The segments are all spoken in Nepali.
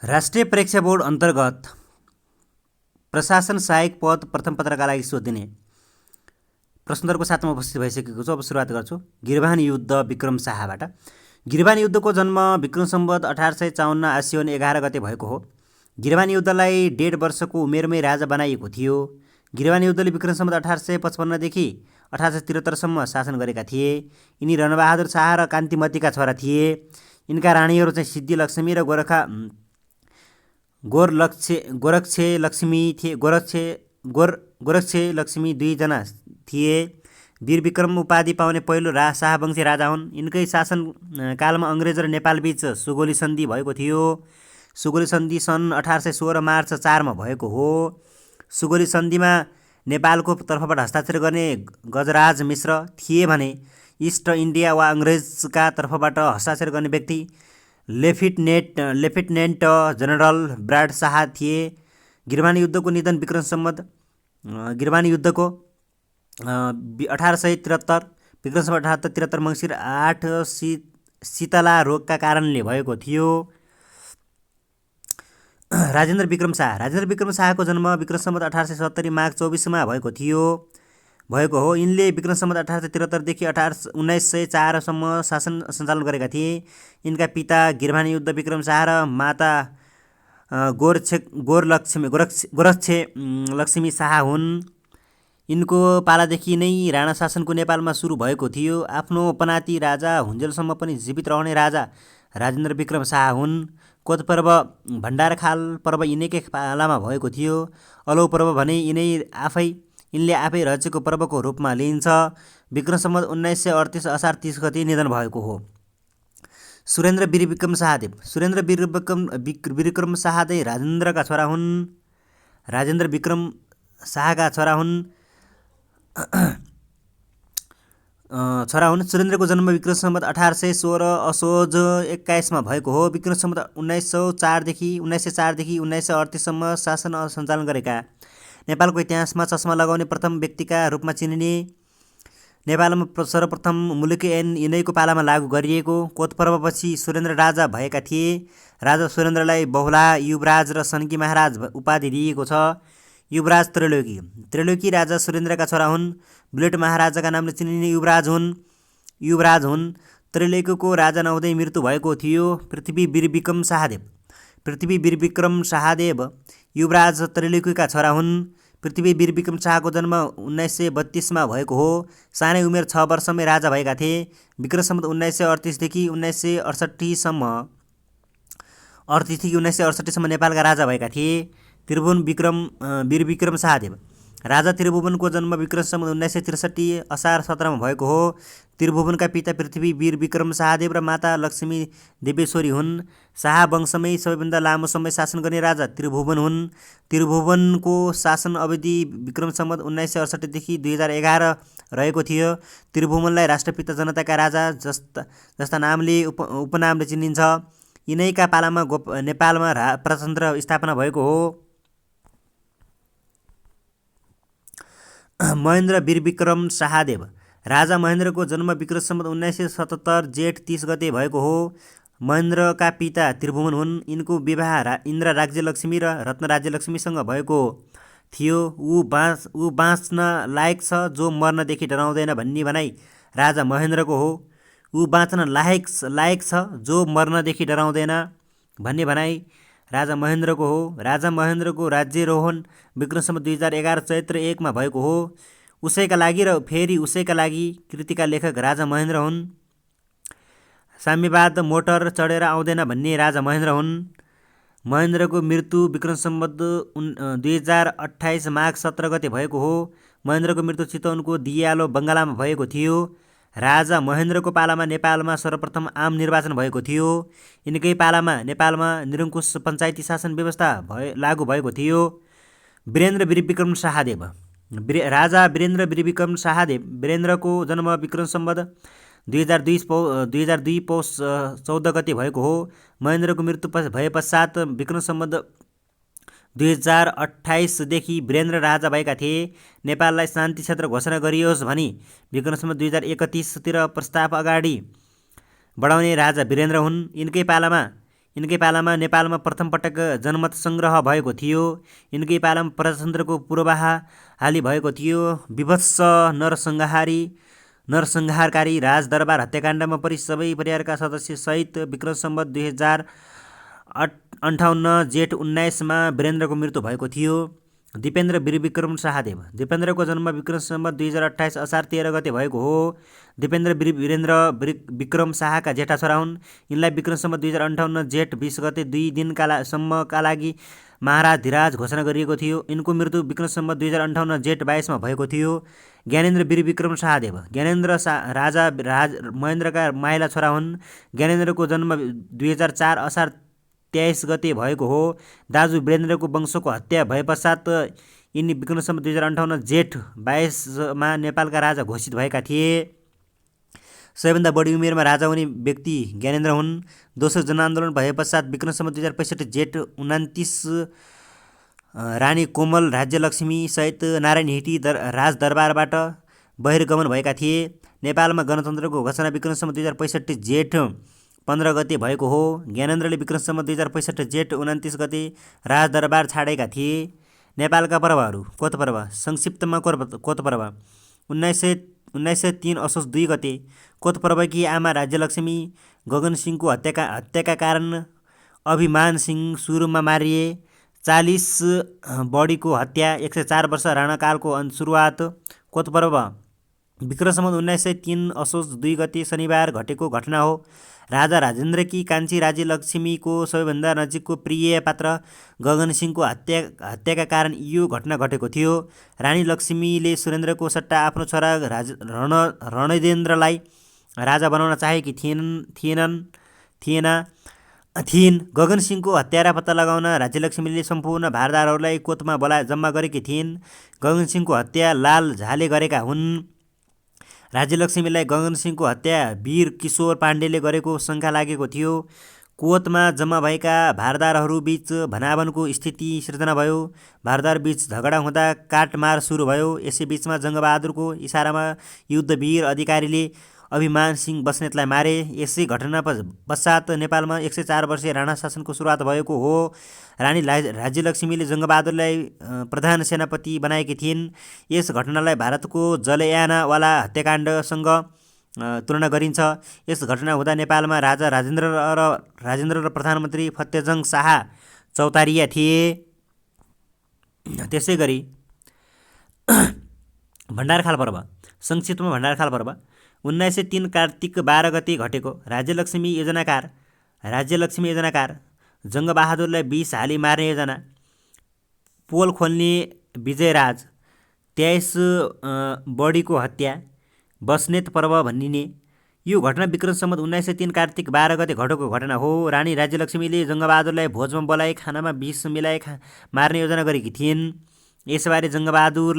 राष्ट्रिय परीक्षा बोर्ड अन्तर्गत प्रशासन सहायक पद प्रथम पत्रका लागि सोधिने प्रश्नोत्तरको साथमा उपस्थित भइसकेको छु। अब सुरुवात गर्छु गिरबान युद्ध विक्रम शाहबाट। गिरबान युद्धको जन्म विक्रम सम्वत 1854 आश्विन 11 गते भएको हो। गिरबान युद्धलाई 1.5 वर्षको उमेरमै राजा बनाइएको थियो। गिरबान युद्धले विक्रम सम्वत 1855 देखि 1873 सम्म शासन गरेका थिए। यिनी रणबहादुर शाह र कान्तिमतीका छोरा थिए। यिनका रानीहरू चाहिँ सिद्धि लक्ष्मी र गोरक्षे लक्ष्मी दुईजना थिए। वीर विक्रम उपाधि पाउने पहिलो शाहवंशी राजा हुन्। यिनकै शासन कालमा अङ्ग्रेज र नेपालबीच सुगोली सन्धि भएको थियो। सुगोली सन्धि सन् 1816 मार्च 4 मा भएको हो। सुगोली सन्धिमा नेपालको तर्फबाट हस्ताक्षर गर्ने गजराज मिश्र थिए भने इस्ट इन्डिया वा अङ्ग्रेजका तर्फबाट हस्ताक्षर गर्ने व्यक्ति लेफ्टिनेन्ट जनरल ब्राड शाह थिए। गिरबान युद्धको निधन विक्रम सम्वत 1873 मङ्सिर 8 शीतला रोगका कारणले भएको थियो। राजेन्द्र विक्रम शाहको जन्म विक्रम सम्वत 1870 माघ 24 मा भएको हो। यिनले विक्रम सम्वत 1873 देखि 1904 सम्म शासन सञ्चालन गरेका थिए। यिनका पिता गिरबान युद्ध विक्रम शाह र माता गोरक्षे लक्ष्मी शाह हुन्। यिनको पालादेखि नै राणा शासनको नेपालमा सुरु भएको थियो। आफ्नो पनाती राजा हुन्जेलसम्म पनि जीवित रहने राजा राजेन्द्र विक्रम शाह हुन्। कोत पर्व भण्डारखाल पर्व यिनैकै पालामा भएको थियो। अलौ पर्व भने यिनले आफै रचेको पर्वको रूपमा लिइन्छ। विक्रम सम्वत 1938 असार 30 गते निधन भएको हो। सुरेन्द्र वीर विक्रम शाहदेव राजेन्द्र विक्रम शाहका छोरा हुन्। सुरेन्द्रको जन्म विक्रम सम्वत 1816 असोज 21 मा भएको हो। विक्रम सम्वत 1904 देखि 1938 सम्म शासन सञ्चालन गरेका। नेपालको इतिहासमा चस्मा लगाउने प्रथम व्यक्तिका रूपमा चिनिने। नेपालमा सर्वप्रथम मुलुकी ऐन यिनैको पालामा लागू गरिएको। कोत पर्वपछि सुरेन्द्र राजा भएका थिए। राजा सुरेन्द्रलाई बहुला, युवराज र सनकी महाराज उपाधि दिइएको छ। युवराज त्रैलोकी राजा सुरेन्द्रका छोरा हुन्। बुलेट महाराजाका नामले चिनिने युवराज हुन्। त्रैलोकीको राजा नहुँदै मृत्यु भएको थियो। पृथ्वी वीर विक्रम शाहदेव युवराज त्रैलोकीका छोरा हुन्। पृथ्वी वीर विक्रम शाहको जन्म 1932 मा भएको हो। सानै उमेर 6 वर्षमै राजा भएका थिए। विक्रम सम्वत 1938 देखि 1968 सम्म नेपालका राजा भएका थिए। त्रिभुवन वीर विक्रम शाहदेव राजा त्रिभुवनको जन्म विक्रम सम्वत 1963 असार 17 मा भएको हो। त्रिभुवनका पिता पृथ्वी वीर विक्रम शाहदेव र माता लक्ष्मी देवेश्वरी हुन्। शाह वंशमै सबैभन्दा लामो समय शासन गर्ने राजा त्रिभुवन हुन्। त्रिभुवनको शासन अवधि विक्रम सम्वत 1968 देखि 2011 रहेको थियो। त्रिभुवनलाई राष्ट्रपिता जनताका राजा जस्ता नामले उपनामले चिनिन्छ। यिनैका पालामा नेपालमा प्रजातन्त्र स्थापना भएको हो। महेन्द्र वीर विक्रम शाहदेव राजा महेन्द्रको जन्म विक्रम सम्वत 1977 जेठ 30 गते भएको हो। महेन्द्रका पिता त्रिभुवन हुन्। यिनको विवाह इन्द्र राज्यलक्ष्मी र रत्न राज्यलक्ष्मीसँग भएको थियो। ऊ बाँच्न लायक छ जो मर्नदेखि डराउँदैन भन्ने भनाइ राजा महेन्द्रको हो। ऊ बाँच्न लायक छ जो मर्नदेखि डराउँदैन भन्ने भनाइ राजा महेन्द्रको हो। राजा महेन्द्रको राज्यारोहण विक्रम सम्वत 2011 चैत्र 1 मा भएको हो। उसैका लागि र फेरि उसैका लागि कृतिका लेखक राजा महेन्द्र हुन्। साम्यवाद मोटर चढेर आउँदैन भन्ने राजा महेन्द्र हुन्। महेन्द्रको मृत्यु विक्रम सम्वत 2028 माघ 17 गते भएको हो। महेन्द्रको मृत्यु चितवनको दियालो बङ्गालामा भएको थियो। राजा महेन्द्रको पालामा नेपालमा सर्वप्रथम आम निर्वाचन भएको थियो। यिनकै पालामा नेपालमा निरङ्कुश पञ्चायती शासन व्यवस्था लागू भएको थियो। वीरेन्द्र वीर विक्रम शाहदेव राजा वीरेन्द्र वीर विक्रम शाहदेव वीरेन्द्रको जन्म विक्रम सम्वत 2002 पौष 14 गते भएको हो। महेन्द्रको मृत्यु भए पश्चात विक्रम सम्वत 2028 देखि वीरेन्द्र राजा भएका थिए। नेपाललाई शान्ति क्षेत्र घोषणा गरियोस् भनी विक्रम सम्वत 2031 तिर प्रस्ताव अगाडि बढाउने राजा वीरेन्द्र हुन्। यिनकै पालामा यिनकै पालामा नेपालमा प्रथम पटक जनमत सङ्ग्रह भएको थियो। यिनकै पालामा प्रजातन्त्रको पूर्वाहाली भएको थियो। विभत्स नरसंहारकारी राजदरबार हत्याकाण्डमा परि सबै परिवारका सदस्य सहित विक्रम सम्वत 2058 जेठ 19मा वीरेन्द्रको मृत्यु भएको थियो। दिपेन्द्र वीरविक्रम शाहदेव। दिपेन्द्रको जन्म विक्रम सम्वत 2028 असार 13 गते भएको हो। दिपेन्द्र वीरेन्द्र विक्रम शाहका जेठा छोरा हुन्। यिनलाई विक्रम सम्वत 2058 जेठ 20 गते 2 दिनसम्मका लागि महाराज धिराज घोषणा गरिएको थियो। यिनको मृत्यु विक्रम सम्वत 2058 जेठ 22मा भएको थियो। ज्ञानेन्द्र वीरविक्रम शाहदेव। ज्ञानेन्द्र राजा महेन्द्रका माइला छोरा हुन्। ज्ञानेन्द्रको जन्म 2004 असार 23 गते भएको हो। दाजु वीरेन्द्रको वंशको हत्या भएपश्चात यिनी विक्रम सम्वत 2058 जेठ 22मा नेपालका राजा घोषित भएका थिए। सबैभन्दा बढी उमेरमा राजा हुने व्यक्ति ज्ञानेन्द्र हुन्। दोस्रो जनआन्दोलन भएपश्चात विक्रम सम्वत 2065 जेठ 29 रानी कोमल राज्यलक्ष्मी सहित नारायण हिटी राजदरबारबाट बहिर्गमन भएका थिए। नेपालमा गणतन्त्रको घोषणा विक्रम सम्वत 2065 जेठ 15 गते भएको हो। ज्ञानेन्द्रले विक्रम सम्वत 2065 जेठ 29 गते राजदरबार छाडेका थिए। नेपालका पर्वहरू। कोत पर्व। संक्षिप्तमा कोत पर्व। 1903 असोज 2 गते कोत पर्वकी आमा राज्यलक्ष्मी गगनसिंहको हत्याका कारण अभिमान सिंह सुरुमा मारिए। 40 बढीको हत्या। 104 वर्ष राणाकालको सुरुवात। कोत पर्व विक्रम सम्वत 1903 असोज 2 गते शनिबार घटेको घटना हो। राजा राजेन्द्रकी कान्छी राज्यलक्ष्मीको सबैभन्दा नजिकको प्रिय पात्र गगनसिंहको हत्याका कारण यो घटना घटेको थियो। रानी लक्ष्मीले सुरेन्द्रको सट्टा आफ्नो छोरा रणेन्द्रलाई राजा बनाउन चाहेकी थिइन्। गगनसिंहको हत्यारा पत्ता लगाउन राज्यलक्ष्मीले सम्पूर्ण भारदारहरूलाई कोतमा जम्मा गरेकी थिइन्। गगनसिंहको हत्या लाल झाले गरेका हुन्। राज्यलक्ष्मीलाई गगनसिंहको हत्या वीर किशोर पाण्डेले गरेको शङ्का लागेको थियो। कोतमा जम्मा भएका भारदारहरूबीच भनाभनको स्थिति सिर्जना भयो। भारदारबीच झगडा हुँदा काटमार सुरु भयो। यसैबीचमा जङ्गबहादुरको इसारामा युद्धवीर अधिकारीले अभिमान सिंह बस्नेतलाई मारे। यसै घटना पश्चात नेपालमा 104 वर्षीय राणा शासनको सुरुवात भएको हो। रानी राज्यलक्ष्मीले जङ्गबहादुरलाई प्रधान सेनापति बनाएकी थिइन्। यस घटनालाई भारतको जलयानवाला हत्याकाण्डसँग तुलना गरिन्छ। यस घटना हुँदा नेपालमा राजा राजेन्द्र र प्रधानमन्त्री फतेजङ शाह चौतारिया थिए। त्यसै गरी भण्डारखाल पर्व। संक्षिप्तमा भण्डारखाल पर्व 1903 कार्तिक 12 गते घटेको। राज्यलक्ष्मी योजनाकार जङ्गबहादुरलाई 20 हाली मार्ने योजना। पोल खोल्ने विजयराज। 23 बढीको हत्या। बस्नेत पर्व भनिने। यो घटना विक्रम सम्वत 1903 कार्तिक 12 गते घटेको घटना हो। रानी राज्यलक्ष्मीले जङ्गबहादुरलाई भोजमा बोलाइ खानामा विष मिलाइ मार्ने योजना गरेकी थिइन्। यसबारे जङ्गबहादुर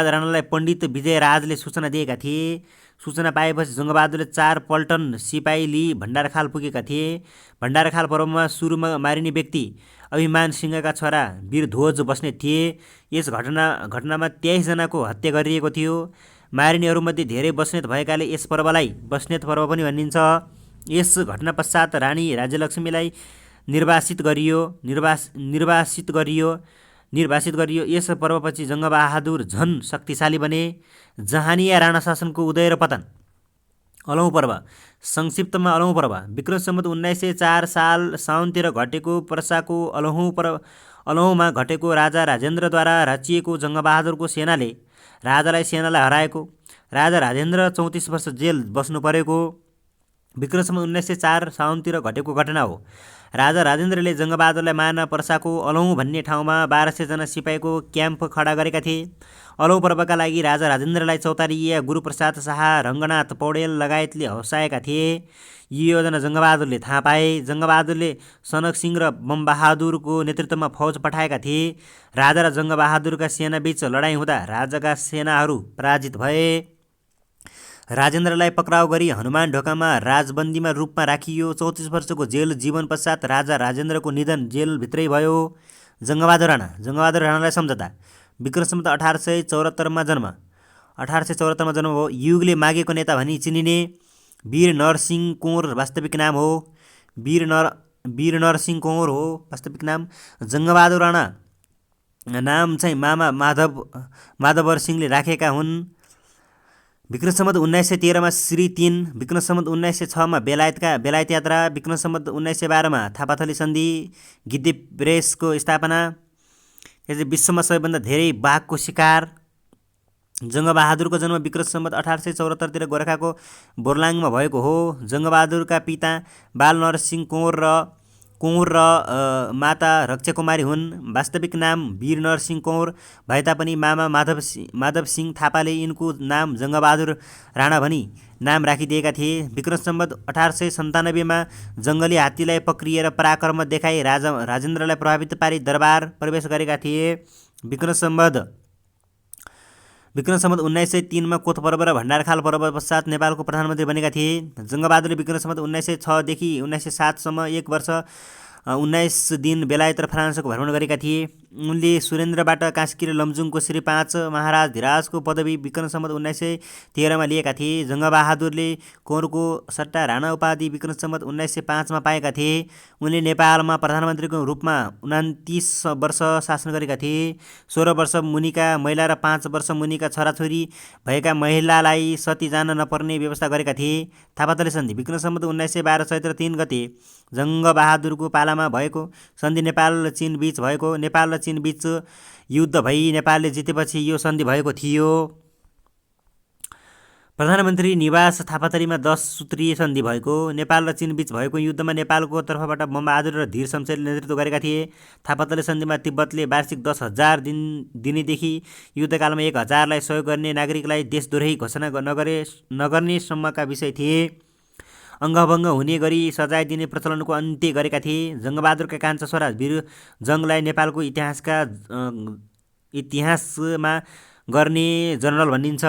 राणालाई पण्डित विजयराजले सूचना दिएका थिए। सूचना पाएपछि जङ्गबहादुरले 4 पल्टन सिपाही लिई भण्डारखाल पुगेका थिए। भण्डारखाल पर्वमा सुरुमा मारिने व्यक्ति अभिमान सिंहका छोरा वीरध्वज बस्नेत थिए। यस घटनामा 23 जनाको हत्या गरिएको थियो। मारिनेहरूमध्ये धेरै बस्नेत भएकाले यस पर्वलाई बस्नेत पर्व पनि भनिन्छ। यस घटना पश्चात रानी राज्यलक्ष्मीलाई निर्वासित गरियो। यस पर्वपछि जङ्गबहादुर झन शक्तिशाली बने। जहानिया राणा शासनको उदय र पतन। अलौँ पर्व। संक्षिप्तमा अलौँ पर्व विक्रम सम्वत 1904 साल साउन 13 घटेको पर्साको अलौँमा घटेको राजा राजेन्द्रद्वारा रचिएको जङ्गबहादुरको सेनाले सेनालाई हराएको। राजा राजेन्द्र 34 वर्ष जेल बस्नु परेको विक्रम सम्वत 1904 साउन 13 घटेको घटना हो। राजा राजेन्द्रले जङ्गबहादुरलाई मार्न पर्साको अलौँ भन्ने ठाउँमा 1200 जना सिपाहीको क्याम्प खडा गरेका थिए। अलौँ पर्वका लागि राजा राजेन्द्रलाई चौतारिया गुरुप्रसाद शाह रङ्गनाथ पौडेल लगायतले हौसाएका थिए। यो योजना जङ्गबहादुरले थाहा पाए। जङ्गबहादुरले सनकसिंह र बमबहादुरको नेतृत्वमा फौज पठाएका थिए। राजा र जङ्गबहादुरका सेनाबीच लडाईँ हुँदा राजाका सेनाहरू पराजित भए। राजेन्द्रलाई पक्राउ गरी हनुमान ढोकामा राजबन्दीमा रूपमा राखियो। 34 वर्षको जेल जीवन पश्चात राजा राजेन्द्रको निधन जेलभित्रै भयो। जङ्गबहादुर राणालाई सम्झौता। विक्रम सम्वत 1874 जन्म भयो। युगले मागेको नेता भनी चिनिने वीर नरसिंह कोर वास्तविक नाम हो। वीर वीरनरसिंह कौर हो वास्तविक नाम। जङ्गबहादुर राणा नाम चाहिँ मामा माधवर सिंहले राखेका हुन्। विक्रम सम्वत 1913 मा श्री 3, विक्रम सम्वत 1906 मा बेलायत यात्रा, विक्रम सम्वत 1912 मा थापाथली सन्धि, गिद्धि प्रेसको स्थापना, विश्वमा सबैभन्दा धेरै बाघको शिकार। जङ्गबहादुरको जन्म विक्रम सम्वत 1874 तिर गोरखाको बोर्लाङमा भएको हो। जङ्गबहादुरका पिता बालनरसिंह कौर र माता रक्षाकुमारी हुन्। वास्तविक नाम वीरनरसिंह कौर भए तापनि मामा माधव सिंह थापाले यिनको नाम जङ्गबहादुर राणा भनी नाम राखिदिएका थिए। विक्रम सम्वत 1897 मा जङ्गली हात्तीलाई पक्रिएर पराक्रम देखाई राजेन्द्रलाई प्रभावित पारी दरबार प्रवेश गरेका थिए। विक्रम सम्वत 1903 मा कोत पर्व र भण्डारखाल पर्व पश्चात नेपालको प्रधानमन्त्री बनेका थिए। जङ्गबहादुरले विक्रम सम्वत 1906 देखि 1907 सम्म 1 वर्ष 19 दिन बेलायत र फ्रान्सको भ्रमण गरेका थिए। उनले सुरेन्द्रबाट कास्की र लमजुङको श्री 5 महाराज धिराजको पदवी विक्रम सम्वत 1913 मा लिएका थिए। जङ्गबहादुरले कौरको सट्टा राणा उपाधि विक्रम सम्वत 1905 मा पाएका थिए। उनले नेपालमा प्रधानमन्त्रीको रूपमा 29 वर्ष शासन गरेका थिए। 16 वर्ष मुनिका महिला र 5 वर्ष मुनिका छोराछोरी भएका महिलालाई सती जान नपर्ने व्यवस्था गरेका थिए। थापाथली सन्धि विक्रम सम्वत 1912 चैत्र 3 गते जङ्गबहादुरको पालामा भएको सन्धि नेपाल र चीन बीच भएको। नेपाल र चीन बीच युद्ध भई नेपालले जितेपछि यो सन्धि भएको थियो। प्रधानमन्त्री निवास थापाथलीमा 10 सूत्रीय सन्धि भएको। नेपाल र चीन बीच भएको युद्धमा नेपालको तर्फबाट बमबहादुर र धीर शमशेरले नेतृत्व गरेका थिए। थापाथली सन्धिमा तिब्बतले वार्षिक 10,000 दिनेदेखि युद्धकालमा 1,000लाई सहयोग गर्ने नागरिकलाई देशद्रोही घोषणा नगर्ने सम्मका विषय थिए। अङ्गभङ्ग हुने गरी सजाय दिने प्रचलनको अन्त्य गरेका थिए। जङ्गबहादुरका कान्छा छोरा वीरजङ्गलाई नेपालको इतिहासमा गर्ने जनरल भनिन्छ।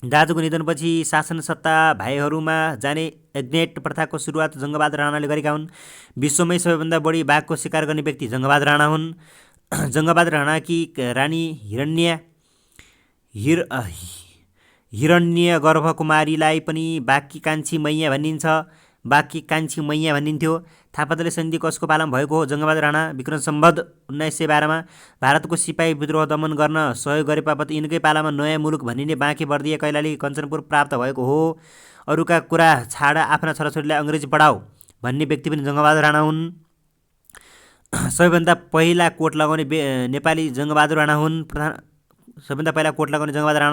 दाजुको निधनपछि शासन सत्ता भाइहरूमा जाने एग्नेट प्रथाको सुरुवात जङ्गबहादुर राणाले गरेका हुन्। विश्वमै सबैभन्दा बढी बाघको शिकार गर्ने व्यक्ति जङ्गबहादुर राणा हुन्। जङ्गबहादुर राणाकी रानी हिरण्यगर्भ कुमारीलाई पनि बाघकी कान्छी मैया भनिन्थ्यो। थापाथली सन्धि कसको पालामा भएको हो? जङ्गबहादुर राणा। विक्रम सम्वत 1912 मा भारतको सिपाही विद्रोह दमन गर्न सहयोग गरेबापत यिनकै पालामा नयाँ मुलुक भनिने बाँके बर्दिया कैलाली कञ्चनपुर प्राप्त भएको हो। अरूका कुरा छाड आफ्ना छोराछोरीलाई अङ्ग्रेजी पढाऊ भन्ने व्यक्ति पनि जङ्गबहादुर राणा हुन्। सबैभन्दा पहिला कोट लगाउने नेपाली जङ्गबहादुर राणा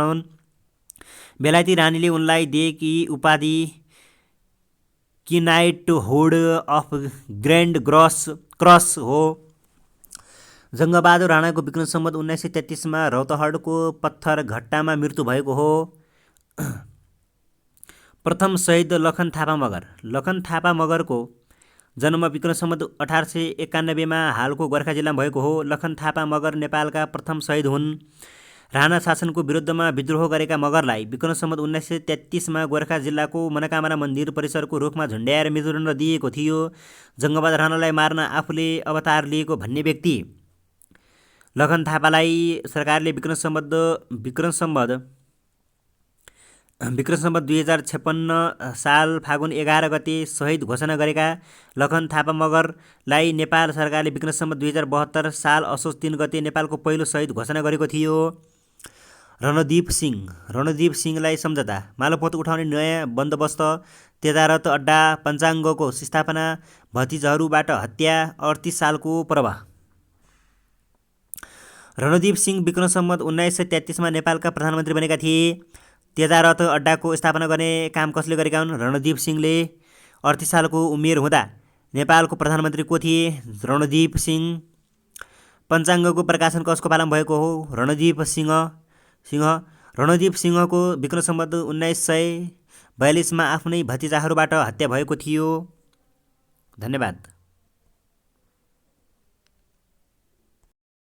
हुन्। बेलायती रानीले उनलाई दिएकी उपाधि किनाइटहुड अफ ग्रान्ड क्रस हो। जङ्गबहादुर राणाको विक्रम सम्वत 1933 मा रौतहटको पत्थर घट्टामा मृत्यु भएको हो। प्रथम शहीद लखन थापा मगरको जन्म विक्रम सम्वत 1891 मा हालको गोर्खा जिल्लामा भएको हो। लखन थापा मगर नेपालका प्रथम शहीद हुन्। राणा शासनको विरुद्धमा विद्रोह गरेका मगरलाई विक्रम सम्वत 1933 मा गोर्खा जिल्लाको मनोकामना मन्दिर परिसरको रुखमा झुन्ड्याएर मृत्युदण्ड दिएको थियो। जङ्गबहादुर राणालाई मार्न आफूले अवतार लिएको भन्ने व्यक्ति लखन थापालाई सरकारले विक्रम सम्वत 2056 साल फागुन 11 गते शहीद घोषणा गरेका लखन थापा मगरलाई नेपाल सरकारले विक्रम सम्वत 2072 साल असोज 3 गते नेपालको पहिलो शहीद घोषणा गरेको थियो। रणदीप सिंहलाई सम्झौता, मालपोत उठाउने नयाँ बन्दोबस्त, तेजारत अड्डा, पञ्चाङ्गको स्थापना, भतिजहरूबाट हत्या, 38 सालको प्रवाह। रणदीप सिंह विक्रम सम्वत 1933 मा नेपालका प्रधानमन्त्री बनेका थिए। तेजारत अड्डाको स्थापना गर्ने काम कसले गरेका हुन्? रणदीप सिंहले। 38 सालको उमेर हुँदा नेपालको प्रधानमन्त्री को थिए? रणदीप सिंह। पञ्चाङ्गको प्रकाशन कसको पालामा भएको हो? रणदीप सिंहको विक्रम सम्वत 1942 मा आफ्नै भतिजाहरूबाट हत्या भएको थियो। धन्यवाद।